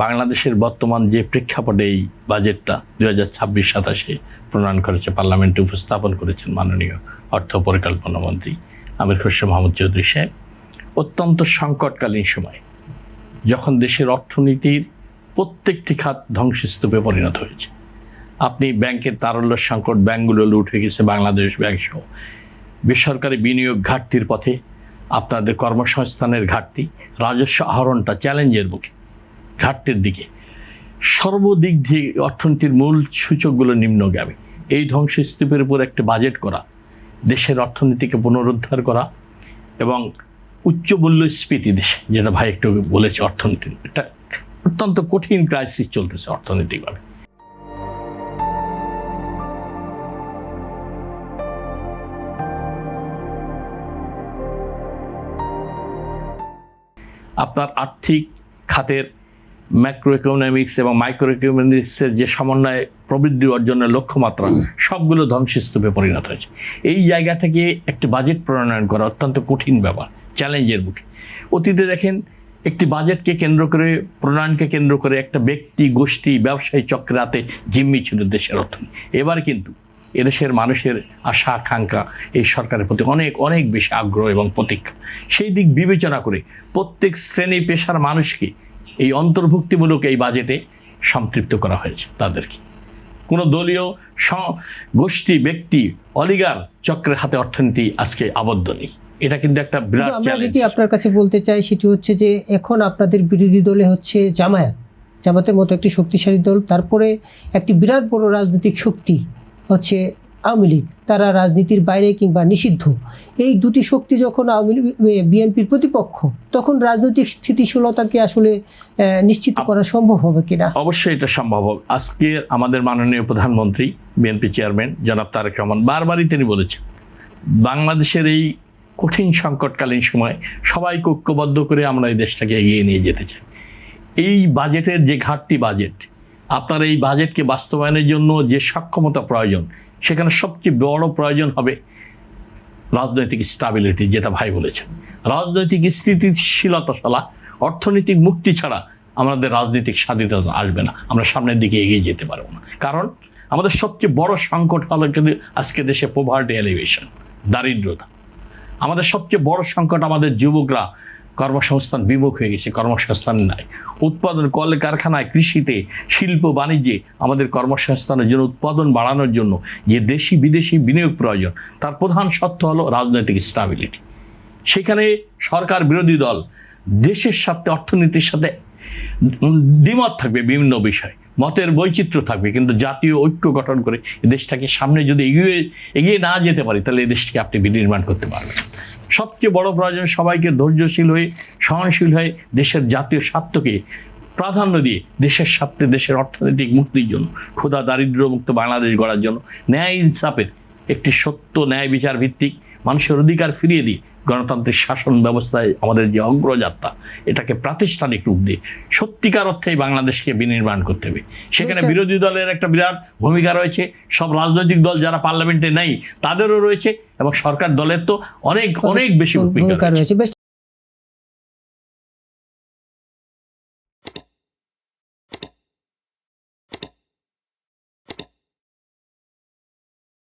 বাংলাদেশের বর্তমান যে প্রেক্ষাপটে এই বাজেটটা 2026-27 প্রণয়ন করেছে, পার্লামেন্টে উপস্থাপন করেছেন মাননীয় অর্থ পরিকল্পনা মন্ত্রী আমির খসরু মাহমুদ চৌধুরী সাহেব, অত্যন্ত সংকটকালীন সময়, যখন দেশের অর্থনীতির প্রত্যেকটি খাত ধ্বংসস্তূপে পরিণত হয়েছে। আপনি ব্যাংকের তারল্য সংকট, ব্যাংকগুলো লুট হয়ে গেছে, বাংলাদেশ ব্যাংক সহ বেসরকারি বিনিয়োগ ঘাটতির পথে, আপনাদের কর্মসংস্থানের ঘাটতি, রাজস্ব আহরণটা চ্যালেঞ্জের মুখে, ঘাটতির দিকে, সর্বদিক দিয়ে অর্থনীতির মূল সূচকগুলো নিম্নগামী। এই ধ্বংসস্তূপের উপর একটা বাজেট করা, দেশের অর্থনীতিকে পুনরুদ্ধার করা এবং উচ্চ মূল্যস্ফীতি দেশে, যেটা ভাই একটু বলেছে, অর্থনীতির একটা অত্যন্ত কঠিন ক্রাইসিস চলতেছে অর্থনৈতিকভাবে। আপনার আর্থিক খাতের ম্যাক্রো ইকোনমিক্স এবং মাইক্রো ইকোনমিক্সের যে সমন্বয়ে প্রবৃদ্ধি অর্জনের লক্ষ্যমাত্রা, সবগুলো ধ্বংসস্তূপে পরিণত হয়েছে। এই জায়গা থেকে একটি বাজেট প্রণয়ন করা অত্যন্ত কঠিন ব্যাপার, চ্যালেঞ্জের মুখে। অতীতে দেখেন, একটি বাজেটকে কেন্দ্র করে, প্রণয়নকে কেন্দ্র করে একটা ব্যক্তি, গোষ্ঠী, ব্যবসায়ী চক্রের হাতে জিম্মি ছিল দেশের অর্থনীতি। এবার কিন্তু এদেশের মানুষের আশা আকাঙ্ক্ষা এই সরকারের প্রতি অনেক অনেক বেশি আগ্রহ এবং প্রতীক্ষা। সেই দিক বিবেচনা করে প্রত্যেক শ্রেণী পেশার মানুষকে এই অন্তর্ভুক্তিমূলক এই বাজেটে সম্পৃক্ত করা হয়েছে। তাদেরকে কোনো দলীয় গোষ্ঠী, ব্যক্তি, অলিগার চক্রের হাতে অর্থনীতি আজকে আবদ্ধ নেই। এটা কিন্তু একটা বিরাট চ্যালেঞ্জ। যেটি আপনার কাছে বলতে চাই সেটি হচ্ছে যে এখন আপনাদের বিরোধী দলে হচ্ছে জামায়াতের মতো একটি শক্তিশালী দল, তারপরে একটি বিরাট বড় রাজনৈতিক শক্তি হচ্ছে আওয়ামী লীগ, তারা রাজনীতির বাইরে কিংবা নিষিদ্ধ। এই দুটি শক্তি যখন বিএনপির প্রতিপক্ষ, তখন রাজনৈতিক স্থিতিশীলতাকে আসলে নিশ্চিত করা সম্ভব হবে কিনা? অবশ্যই এটা সম্ভব হবে। আজকে আমাদের মাননীয় প্রধানমন্ত্রী, বিএনপি চেয়ারম্যান জনাব তারেক রহমান বারবারই তিনি বলেছেন, বাংলাদেশের এই কঠিন সংকটকালীন সময় সবাইকে ঐক্যবদ্ধ করে আমরা এই দেশটাকে এগিয়ে নিয়ে যেতে চাই। এই বাজেটের যে ঘাটতি বাজেট, আপনার এই বাজেটকে বাস্তবায়নের জন্য যে সক্ষমতা প্রয়োজন, সেখানে সবচেয়ে বড় প্রয়োজন হবে রাজনৈতিক স্টাবিলিটি, যেটা ভাই বলেছেন। রাজনৈতিক স্থিতিশীলতা ছাড়া, অর্থনৈতিক মুক্তি ছাড়া আমাদের রাজনৈতিক স্বাধীনতা আসবে না, আমরা সামনের দিকে এগিয়ে যেতে পারবো না। কারণ আমাদের সবচেয়ে বড় সংকট হলো কিন্তু আজকে দেশে পভার্টি এলিভেশন, দারিদ্রতা। আমাদের সবচেয়ে বড় সংকট, আমাদের যুবকরা কর্মসংস্থান বিমুখ হয়ে গেছে, কর্মসংস্থান নাই। উৎপাদন, কারখানায়, কৃষিতে, শিল্প বাণিজ্যে আমাদের কর্মসংস্থানের জন্য, উৎপাদন বাড়ানোর জন্য যে দেশি বিদেশি বিনিয়োগ প্রয়োজন, তার প্রধান শর্ত হলো রাজনৈতিক স্টাবিলিটি। সেখানে সরকার বিরোধী দল দেশের সাথে, অর্থনীতির সাথে দ্বিমত থাকবে, বিভিন্ন বিষয় মতের বৈচিত্র্য থাকবে, কিন্তু জাতীয় ঐক্য গঠন করে দেশটাকে সামনে যদি এগিয়ে না যেতে পারি, তাহলে এই দেশটাকে আপনি বিনির্মাণ করতে পারবেন। সবচেয়ে বড় প্রয়োজন সবাইকে ধৈর্যশীল হয়ে, সহনশীল হয়ে, দেশের জাতীয় স্বার্থকে প্রাধান্য দিয়ে দেশের স্বার্থে, দেশের অর্থনৈতিক মুক্তির জন্য, ক্ষুধা দারিদ্র্যমুক্ত বাংলাদেশ গড়ার জন্য, ন্যায় ইনসাফের একটি সত্য ন্যায় বিচার ভিত্তিক মানুষের অধিকার ফিরিয়ে দিয়ে গণতান্ত্রিক শাসন ব্যবস্থায় আমাদের যে অগ্রযাত্রা, এটাকে প্রাতিষ্ঠানিক রূপ দিয়ে সত্যিকার অর্থেই বাংলাদেশকে বিনির্মাণ করতে হবে। সেখানে বিরোধী দলের একটা বিরাট ভূমিকা রয়েছে, সব রাজনৈতিক দল যারা পার্লামেন্টে নেই তাদেরও রয়েছে, এবং সরকার দলের তো অনেক অনেক বেশি ভূমিকা রয়েছে।